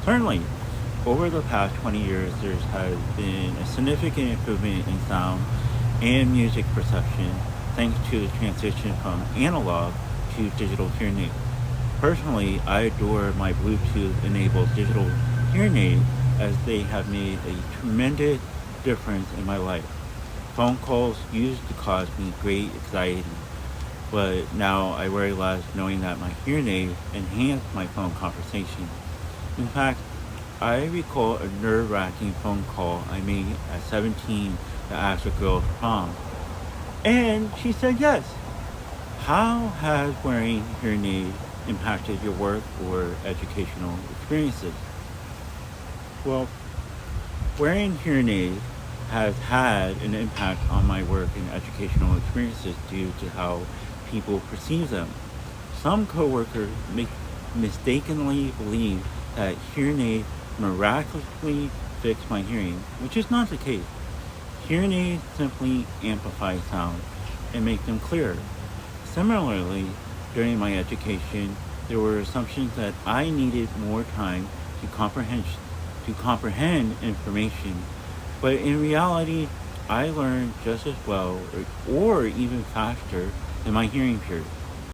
Certainly, over the past 20 years, there has been a significant improvement in sound and music perception thanks to the transition from analog to digital hearing aids. Personally, I adore my Bluetooth-enabled digital hearing aids as they have made a tremendous difference in my life. Phone calls used to cause me great anxiety, but now I worry less knowing that my hearing aids enhance my phone conversation. In fact, I recall a nerve-wracking phone call I made at 17 to ask a girl to prom, and she said yes. How has wearing hearing aids impacted your work or educational experiences? Well, wearing hearing aids has had an impact on my work and educational experiences due to how people perceive them. Some coworkers mistakenly believe that hearing aids miraculously fix my hearing, which is not the case. Hearing aids simply amplify sound and make them clearer. Similarly, during my education, there were assumptions that I needed more time to comprehend information, but in reality, I learned just as well or even faster than my hearing peers.